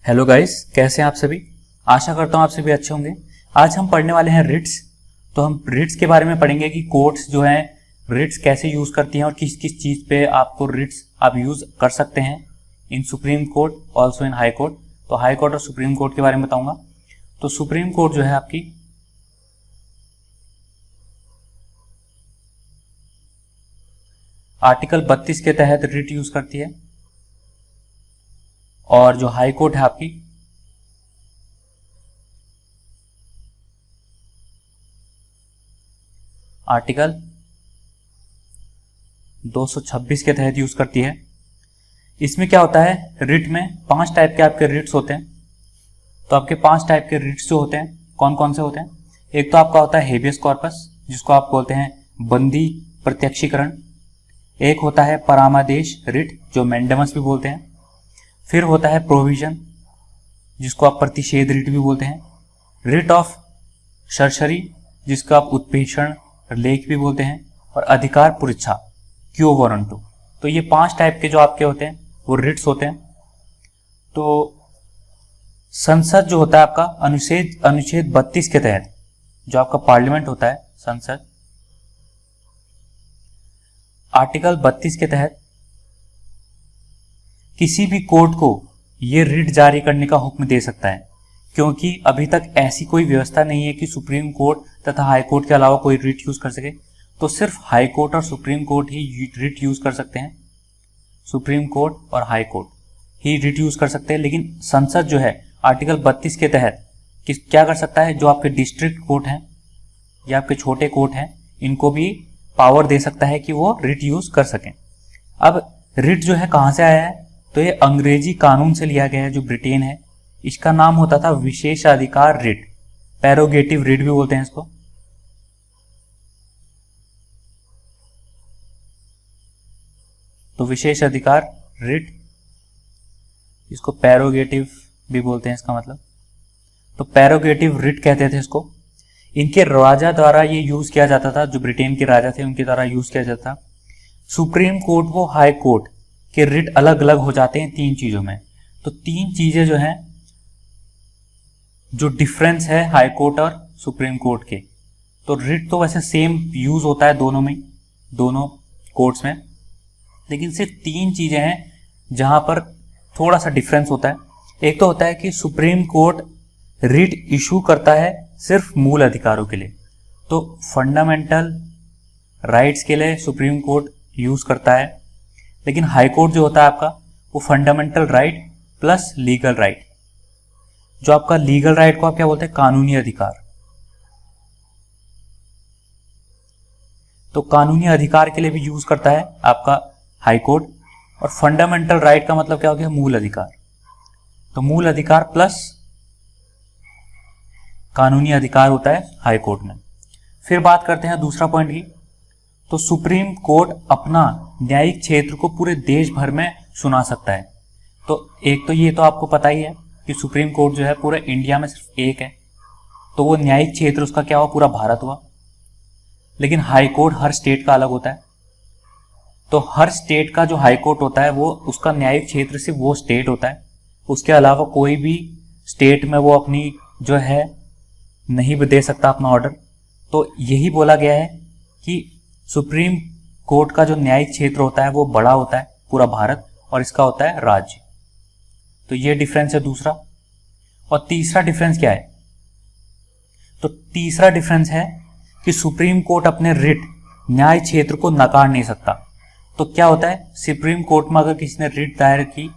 Hello guys, कैसे हैं आप सभी। आशा करता हूं आप सभी अच्छे होंगे। आज हम पढ़ने वाले हैं रिट्स। तो हम रिट्स के बारे में पढ़ेंगे कि कोर्ट्स जो हैं रिट्स कैसे यूज करती हैं और किस किस चीज पे आपको रिट्स आप यूज कर सकते हैं in supreme court, also in high court. तो हाई कोर्ट और सुप्रीम कोर्ट के बारे में बताऊंगा। तो सुप्रीम कोर्ट जो है आपकी आर्टिकल 32 के तहत रिट यूज करती है, और जो हाई कोर्ट है आपकी आर्टिकल 226 के तहत यूज करती है। इसमें क्या होता है, रिट में 5 टाइप के आपके रिट्स होते हैं। तो आपके 5 टाइप के रिट्स जो होते हैं कौन कौन से होते हैं। एक तो आपका होता है हेबियस कॉर्पस, जिसको आप बोलते हैं बंदी प्रत्यक्षीकरण। एक होता है परामादेश रिट, जो मैंडेमस भी बोलते हैं। फिर होता है प्रोविजन, जिसको आप प्रतिषेध रिट भी बोलते हैं। रिट ऑफ सरसरी, जिसको आप उत्प्रेषण लेख भी बोलते हैं। और अधिकार पुरीक्षा, क्यो वारंटो। तो ये 5 टाइप के जो आपके होते हैं वो रिट्स होते हैं। तो संसद जो होता है आपका अनुच्छेद 32 के तहत, जो आपका पार्लियामेंट होता है संसद, आर्टिकल 32 के तहत किसी भी कोर्ट को ये रिट जारी करने का हुक्म दे सकता है, क्योंकि अभी तक ऐसी कोई व्यवस्था नहीं है कि सुप्रीम कोर्ट तथा हाई कोर्ट के अलावा कोई रिट यूज कर सके। तो सिर्फ हाई कोर्ट और सुप्रीम कोर्ट ही रिट यूज कर सकते हैं। सुप्रीम कोर्ट और हाई कोर्ट ही रिट यूज कर सकते हैं। लेकिन संसद जो है आर्टिकल 32 के तहत क्या कर सकता है, जो आपके डिस्ट्रिक्ट कोर्ट हैं या आपके छोटे कोर्ट हैं, इनको भी पावर दे सकता है कि वो रिट यूज कर सकें। अब रिट जो है कहां से आया है, तो ये अंग्रेजी कानून से लिया गया है, जो ब्रिटेन है। इसका नाम होता था विशेषाधिकार रिट, पैरोगेटिव रिट भी बोलते हैं इसको। तो विशेषाधिकार रिट, इसको पैरोगेटिव भी बोलते हैं इसका मतलब। तो पैरोगेटिव रिट कहते थे इसको। इनके राजा द्वारा ये यूज किया जाता था, जो ब्रिटेन के राजा थे उनके द्वारा यूज किया जाता था। सुप्रीम कोर्ट व हाई कोर्ट के रिट अलग अलग हो जाते हैं 3 चीजों में। तो 3 चीजें जो हैं, जो डिफरेंस है हाई कोर्ट और सुप्रीम कोर्ट के। तो रिट तो वैसे सेम यूज होता है दोनों में, दोनों कोर्ट्स में, लेकिन सिर्फ 3 चीजें हैं जहां पर थोड़ा सा डिफरेंस होता है। एक तो होता है कि सुप्रीम कोर्ट रिट इशू करता है सिर्फ मूल अधिकारों के लिए। तो फंडामेंटल राइट्स के लिए सुप्रीम कोर्ट यूज करता है। लेकिन हाई कोर्ट जो होता है आपका, वो fundamental right plus legal right, जो आपका लीगल राइट को आप क्या बोलते हैं, कानूनी अधिकार। तो कानूनी अधिकार के लिए भी यूज करता है आपका हाई कोर्ट। और फंडामेंटल राइट का मतलब क्या हो गया, मूल अधिकार। तो मूल अधिकार प्लस कानूनी अधिकार होता है हाई कोर्ट में। फिर बात करते हैं दूसरा पॉइंट की। तो सुप्रीम कोर्ट अपना न्यायिक क्षेत्र को पूरे देश भर में सुना सकता है। तो एक तो ये तो आपको पता ही है कि सुप्रीम कोर्ट जो है पूरे इंडिया में सिर्फ एक है, तो वो न्यायिक क्षेत्र उसका क्या हुआ, पूरा भारत हुआ। लेकिन हाई कोर्ट हर स्टेट का अलग होता है। तो हर स्टेट का जो हाई कोर्ट होता है वो उसका न्यायिक क्षेत्र सिर्फ वो स्टेट होता है, उसके अलावा कोई भी स्टेट में वो अपनी जो है नहीं दे सकता अपना ऑर्डर। तो यही बोला गया है कि सुप्रीम कोर्ट का जो न्यायिक क्षेत्र होता है वो बड़ा होता है, पूरा भारत, और इसका होता है राज्य। तो ये डिफरेंस है दूसरा। और तीसरा डिफरेंस क्या है, तो तीसरा डिफरेंस है कि सुप्रीम कोर्ट अपने रिट न्याय क्षेत्र को नकार नहीं सकता। तो क्या होता है, सुप्रीम कोर्ट में अगर किसी ने रिट दायर की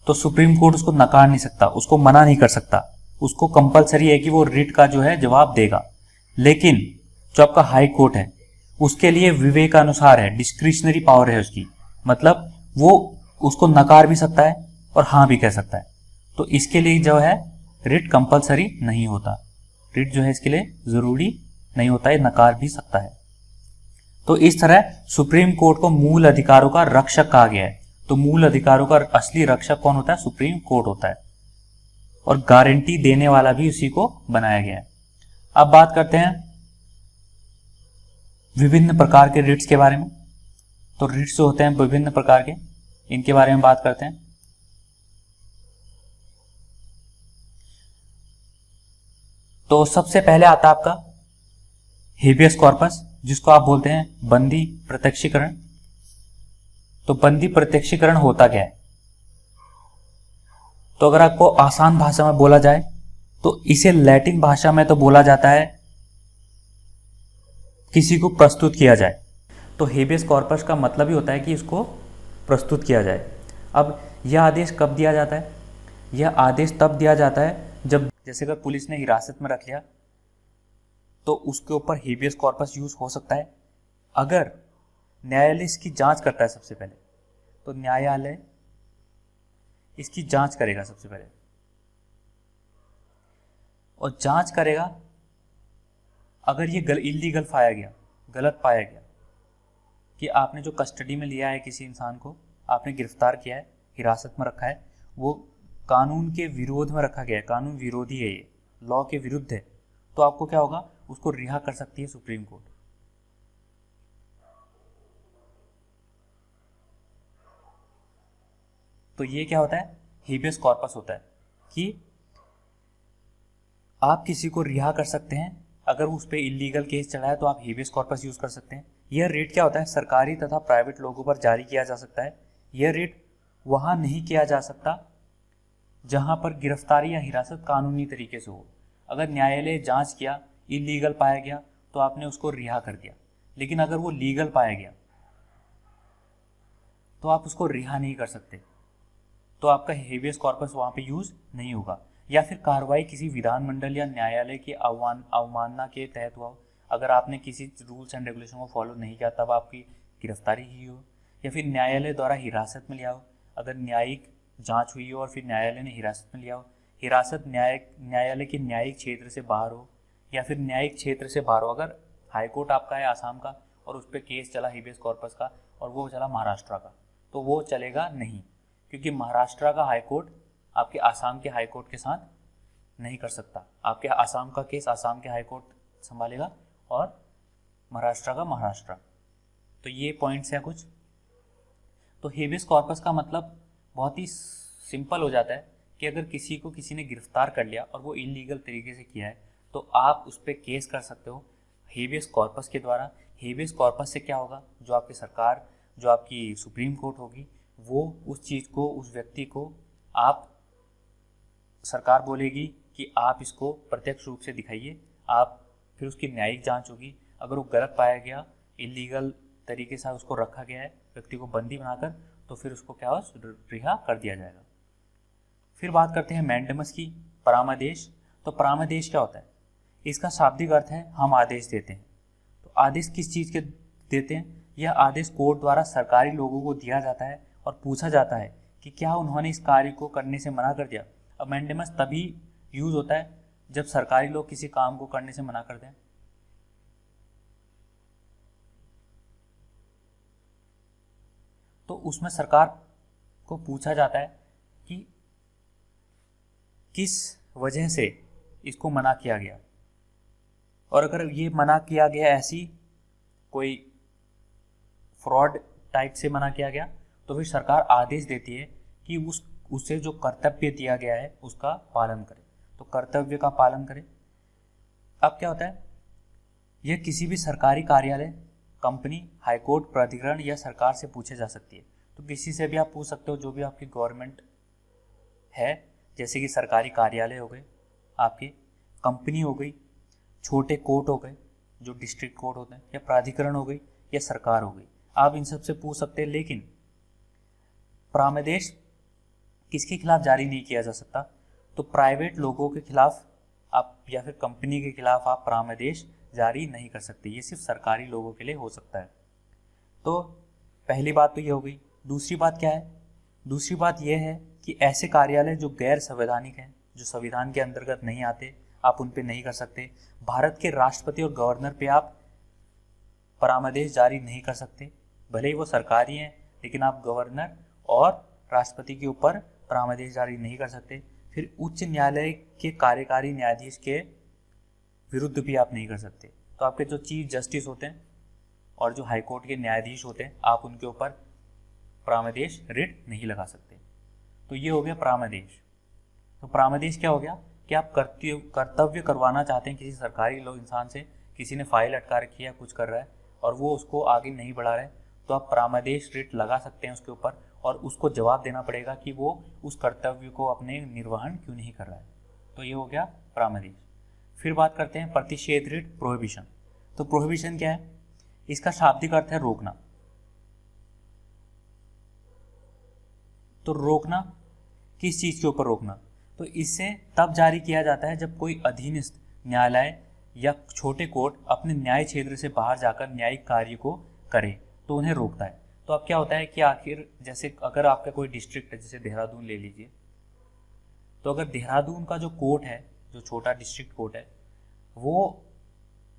तो सुप्रीम कोर्ट उसको नकार नहीं सकता, उसको मना नहीं कर सकता, उसको कंपलसरी है कि वो रिट का जो है जवाब देगा। लेकिन जो आपका हाई कोर्ट है उसके लिए विवेकानुसार है, डिस्क्रिशनरी पावर है उसकी, मतलब वो उसको नकार भी सकता है और हाँ भी कह सकता है। तो इसके लिए जो है रिट कंपलसरी नहीं होता, रिट जो है इसके लिए जरूरी नहीं होता है, नकार भी सकता है। तो इस तरह सुप्रीम कोर्ट को मूल अधिकारों का रक्षक कहा गया है। तो मूल अधिकारों का असली रक्षक कौन होता है, सुप्रीम कोर्ट होता है, और गारंटी देने वाला भी उसी को बनाया गया है। अब बात करते हैं विभिन्न प्रकार के रिट्स के बारे में। तो रिट्स जो होते हैं विभिन्न प्रकार के, इनके बारे में बात करते हैं। तो सबसे पहले आता है आपका हेबियस कॉर्पस, जिसको आप बोलते हैं बंदी प्रत्यक्षीकरण। तो बंदी प्रत्यक्षीकरण होता क्या है? तो अगर आपको आसान भाषा में बोला जाए तो इसे लैटिन भाषा में तो बोला जाता है किसी को प्रस्तुत किया जाए। तो हेबियस कॉर्पस का मतलब ही होता है कि इसको प्रस्तुत किया जाए। अब यह आदेश कब दिया जाता है? यह आदेश तब दिया जाता है जब, जैसे अगर पुलिस ने हिरासत में रख लिया तो उसके ऊपर हेबियस कॉर्पस यूज हो सकता है। अगर न्यायालय इसकी जांच करता है सबसे पहले, तो न्यायालय इसकी जांच करेगा सबसे पहले, और जांच करेगा। अगर ये इलीगल पाया गया, गलत पाया गया कि आपने जो कस्टडी में लिया है किसी इंसान को, आपने गिरफ्तार किया है, हिरासत में रखा है, वो कानून के विरोध में रखा गया है, कानून विरोधी है, ये लॉ के विरुद्ध है, तो आपको क्या होगा? उसको रिहा कर सकती है सुप्रीम कोर्ट। तो ये क्या होता है? हेबियस कॉर्पस होता है कि आप किसी को रिहा कर सकते हैं। अगर उस पर इलीगल केस चला है तो आप हेबियस कॉर्पस यूज कर सकते हैं। यह रेट क्या होता है? सरकारी तथा प्राइवेट लोगों पर जारी किया जा सकता है। यह रेट वहां नहीं किया जा सकता जहां पर गिरफ्तारी या हिरासत कानूनी तरीके से हो। अगर न्यायालय जांच किया, इलीगल पाया गया, तो आपने उसको रिहा कर दिया। लेकिन अगर वो लीगल पाया गया तो आप उसको रिहा नहीं कर सकते, तो आपका हेबियस कॉर्पस वहां पे यूज नहीं होगा। या फिर कार्रवाई किसी विधानमंडल या न्यायालय की अवमानना के तहत हुआ हो। अगर आपने किसी रूल्स एंड रेगुलेशन को फॉलो नहीं किया तब आपकी गिरफ्तारी की हो, या फिर न्यायालय द्वारा हिरासत में लिया हो। अगर न्यायिक जांच हुई हो और फिर न्यायालय ने हिरासत में लिया हो, हिरासत न्यायालय के न्यायिक क्षेत्र से बाहर हो, या फिर न्यायिक क्षेत्र से बाहर हो। अगर हाईकोर्ट आपका है आसाम का और उस पर केस चला हेबियस कॉर्पस का और वो चला महाराष्ट्र का, तो वो चलेगा नहीं, क्योंकि महाराष्ट्र का हाईकोर्ट आपके आसाम के हाईकोर्ट के साथ नहीं कर सकता। आपके आसाम का केस आसाम के हाईकोर्ट संभालेगा और महाराष्ट्र का महाराष्ट्र। तो ये पॉइंट्स हैं कुछ। तो हेबियस कॉर्पस का मतलब बहुत ही सिंपल हो जाता है कि अगर किसी को किसी ने गिरफ्तार कर लिया और वो इलीगल तरीके से किया है तो आप उस पर केस कर सकते हो हेबियस कॉर्पस के द्वारा। हेबियस कॉर्पस से क्या होगा? जो आपकी सरकार, जो आपकी सुप्रीम कोर्ट होगी, वो उस चीज़ को, उस व्यक्ति को, आप सरकार बोलेगी कि आप इसको प्रत्यक्ष रूप से दिखाइए। आप फिर उसकी न्यायिक जांच होगी। अगर वो गलत पाया गया, इलीगल तरीके से उसको रखा गया है व्यक्ति को बंदी बनाकर, तो फिर उसको क्या हो? रिहा कर दिया जाएगा। फिर बात करते हैं मैंडेमस की, परामर्श। तो परामर्श क्या होता है? इसका शाब्दिक अर्थ है हम आदेश देते हैं। तो आदेश किस चीज़ के देते हैं? यह आदेश कोर्ट द्वारा सरकारी लोगों को दिया जाता है और पूछा जाता है कि क्या उन्होंने इस कार्य को करने से मना कर दिया। अमेंडेमस तभी यूज होता है जब सरकारी लोग किसी काम को करने से मना कर दें। तो उसमें सरकार को पूछा जाता है कि किस वजह से इसको मना किया गया, और अगर ये मना किया गया ऐसी कोई फ्रॉड टाइप से मना किया गया तो फिर सरकार आदेश देती है कि उससे जो कर्तव्य दिया गया है उसका पालन करे। तो कर्तव्य का पालन करे। अब क्या होता है? यह किसी भी सरकारी कार्यालय, कंपनी, हाईकोर्ट, प्राधिकरण या सरकार से पूछे जा सकती है। तो किसी से भी आप पूछ सकते हो, जो भी आपकी गवर्नमेंट है, जैसे कि सरकारी कार्यालय हो गए, आपकी कंपनी हो गई, छोटे कोर्ट हो गए जो डिस्ट्रिक्ट कोर्ट होते हैं, या प्राधिकरण हो गई, या सरकार हो गई, आप इन सब से पूछ सकते हैं। लेकिन परामर्श किसके खिलाफ जारी नहीं किया जा सकता? तो प्राइवेट लोगों के खिलाफ आप या फिर कंपनी के खिलाफ आप परामर्श जारी नहीं कर सकते। ये सिर्फ सरकारी लोगों के लिए हो सकता है। तो पहली बात तो ये हो गई। दूसरी बात क्या है? दूसरी बात यह है कि ऐसे कार्यालय जो गैर संवैधानिक हैं, जो संविधान के अंतर्गत नहीं आते, आप उन पे नहीं कर सकते। भारत के राष्ट्रपति और गवर्नर पे आप परामर्श जारी नहीं कर सकते, भले ही वो सरकारी हैं, लेकिन आप गवर्नर और राष्ट्रपति के ऊपर परामर्श जारी नहीं कर सकते। फिर उच्च न्यायालय के कार्यकारी न्यायाधीश के विरुद्ध भी आप नहीं कर सकते। तो आपके जो चीफ जस्टिस होते हैं और जो हाईकोर्ट के न्यायाधीश होते हैं, आप उनके ऊपर परामर्श रिट नहीं लगा सकते। तो ये हो गया परामर्श। तो परामर्श क्या हो गया? कि आप कर्तव्य करवाना चाहते हैं किसी सरकारी लोग इंसान से, किसी ने फाइल अटका रखी है, कुछ कर रहा है और वो उसको आगे नहीं बढ़ा रहा है, तो आप परामर्श रिट लगा सकते हैं उसके ऊपर और उसको जवाब देना पड़ेगा कि वो उस कर्तव्य को अपने निर्वहन क्यों नहीं कर रहा है। तो ये हो गया परामर्श। फिर बात करते हैं प्रतिषेध रिट, प्रोहिबिशन। तो प्रोहिबिशन क्या है? इसका शाब्दिक अर्थ है रोकना। तो रोकना किस चीज के ऊपर रोकना? तो इससे तब जारी किया जाता है जब कोई अधीनस्थ न्यायालय या छोटे कोर्ट अपने न्याय क्षेत्र से बाहर जाकर न्यायिक कार्य को करे तो उन्हें रोकता है। तो अब क्या होता है कि आखिर जैसे अगर आपका कोई डिस्ट्रिक्ट है, जैसे देहरादून ले लीजिए, तो अगर देहरादून का जो कोर्ट है, जो छोटा डिस्ट्रिक्ट कोर्ट है, वो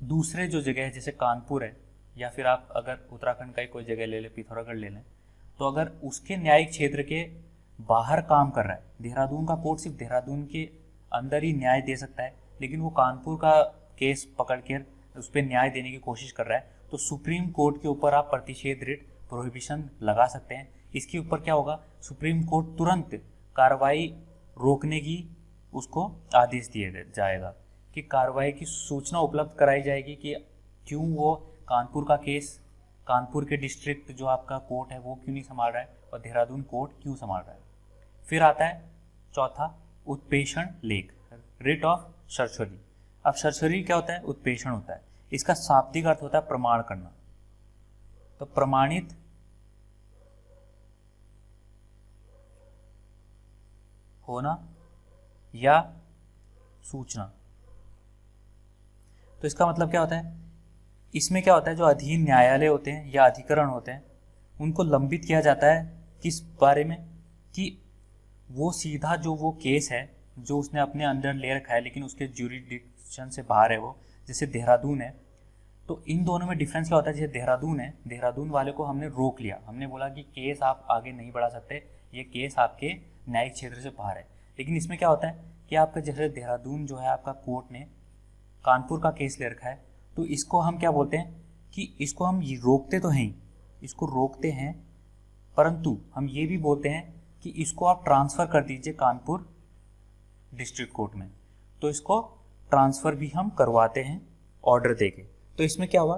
दूसरे जो जगह है जैसे कानपुर है, या फिर आप अगर उत्तराखंड का ही कोई जगह ले लें, पिथौरागढ़ ले लें, तो अगर उसके न्यायिक क्षेत्र के बाहर काम कर रहा है, देहरादून का कोर्ट सिर्फ देहरादून के अंदर ही न्याय दे सकता है, लेकिन वो कानपुर का केस पकड़ कर उस पर न्याय देने की कोशिश कर रहा है, तो सुप्रीम कोर्ट के ऊपर आप प्रतिषेध रिट, प्रोहिबिशन लगा सकते हैं। इसके ऊपर क्या होगा? सुप्रीम कोर्ट तुरंत कार्रवाई रोकने की उसको आदेश दिया जाएगा कि कार्रवाई की सूचना उपलब्ध कराई जाएगी कि क्यों वो कानपुर का केस, कानपुर के डिस्ट्रिक्ट जो आपका कोर्ट है वो क्यों नहीं संभाल रहा है और देहरादून कोर्ट क्यों संभाल रहा है। फिर आता है चौथा, उत्प्रेषण लेख, रिट ऑफ सर्चरी। अब सर्चरी क्या होता है? उत्प्रेषण होता है। इसका शाब्दिक अर्थ होता है प्रमाण करना। तो प्रमाणित होना या सूचना। तो इसका मतलब क्या होता है? इसमें क्या होता है, जो अधीन न्यायालय होते हैं या अधिकरण होते हैं उनको लंबित किया जाता है किस बारे में? कि वो सीधा जो वो केस है जो उसने अपने अंडर ले रखा है लेकिन उसके ज्यूरिडिक्शन से बाहर है, वो जैसे देहरादून है, तो इन दोनों में डिफरेंस क्या होता है? जैसे देहरादून है, देहरादून वाले को हमने रोक लिया, हमने बोला कि केस आप आगे नहीं बढ़ा सकते, ये केस आपके न्यायिक क्षेत्र से बाहर है। लेकिन इसमें क्या होता है कि आपका जैसे देहरादून जो है आपका कोर्ट ने कानपुर का केस ले रखा है, तो इसको हम क्या बोलते हैं कि इसको हम रोकते तो हैं, इसको रोकते हैं, परंतु हम ये भी बोलते हैं कि इसको आप ट्रांसफ़र कर दीजिए कानपुर डिस्ट्रिक्ट कोर्ट में, तो इसको ट्रांसफ़र भी हम करवाते हैं ऑर्डर देके। तो इसमें क्या हुआ?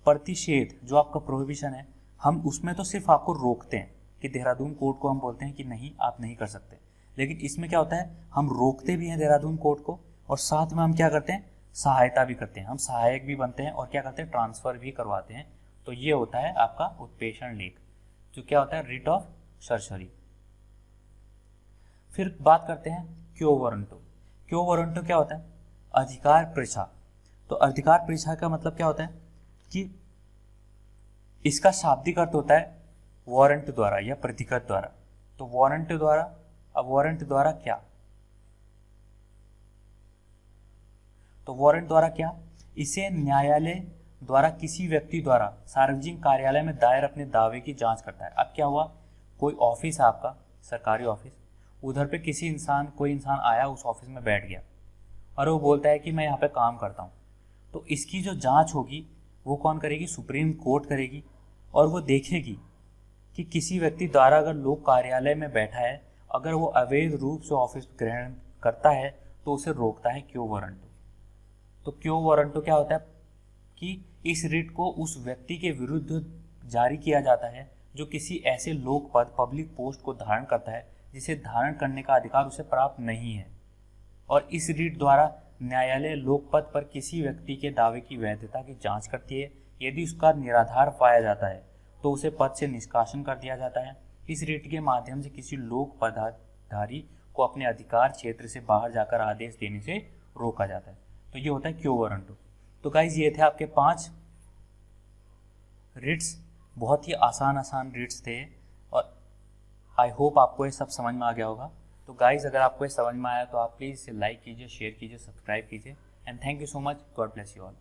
प्रतिषेध जो आपका प्रोहिबिशन है, हम उसमें तो सिर्फ आपको रोकते हैं कि देहरादून कोर्ट को हम बोलते हैं कि नहीं, आप नहीं कर सकते, लेकिन इसमें क्या होता है, हम रोकते भी हैं देहरादून कोर्ट को और साथ में हम क्या करते हैं, सहायता भी करते हैं, हम सहायक भी बनते हैं और क्या करते हैं, ट्रांसफ़र भी करवाते हैं। तो ये होता है आपका उत्प्रेषण लेख, जो क्या होता है, रिट ऑफ सर्चरी। फिर बात करते हैं क्यो वारंटो। क्यो वारंटो क्या होता है? अधिकार परीक्षा। तो अधिकार परीक्षा का मतलब क्या होता है कि इसका शाब्दिक अर्थ होता है वारंट द्वारा या प्रतिगत द्वारा। तो वारंट द्वारा, अब वारंट द्वारा क्या? तो वारंट द्वारा क्या? इसे न्यायालय द्वारा किसी व्यक्ति द्वारा सार्वजनिक कार्यालय में दायर अपने दावे की जांच करता है। अब क्या हुआ, कोई ऑफिस है आपका, सरकारी ऑफिस, उधर पे कोई इंसान आया, उस ऑफिस में बैठ गया और वो बोलता है कि मैं यहाँ पे काम करता हूँ, तो इसकी जो जांच होगी वो कौन करेगी? सुप्रीम कोर्ट करेगी। और वो देखेगी कि किसी व्यक्ति द्वारा अगर लोक कार्यालय में बैठा है, अगर वो अवैध रूप से ऑफिस ग्रहण करता है तो उसे रोकता है क्यो वारंटो। तो क्यो वारंटो क्या होता है कि इस रिट को उस व्यक्ति के विरुद्ध जारी किया जाता है जो किसी ऐसे लोक पद, पब्लिक पोस्ट को धारण करता है जिसे धारण करने का अधिकार उसे प्राप्त नहीं है। और इस रिट द्वारा न्यायालय लोकपद पर किसी व्यक्ति के दावे की वैधता की जांच करती है। यदि उसका निराधार पाया जाता है तो उसे पद से निष्कासन कर दिया जाता है। इस रिट के माध्यम से किसी लोक पदाधिकारी को अपने अधिकार क्षेत्र से बाहर जाकर आदेश देने से रोका जाता है। तो ये होता है क्यो वारंटो। तो गाइज ये थे आपके 5 रिट्स, बहुत ही आसान रिट्स थे और आई होप आपको ये सब समझ में आ गया होगा। तो गाइज अगर आपको ये समझ में आया तो आप प्लीज़ इसे लाइक कीजिए, शेयर कीजिए, सब्सक्राइब कीजिए and thank you so much. God bless you all.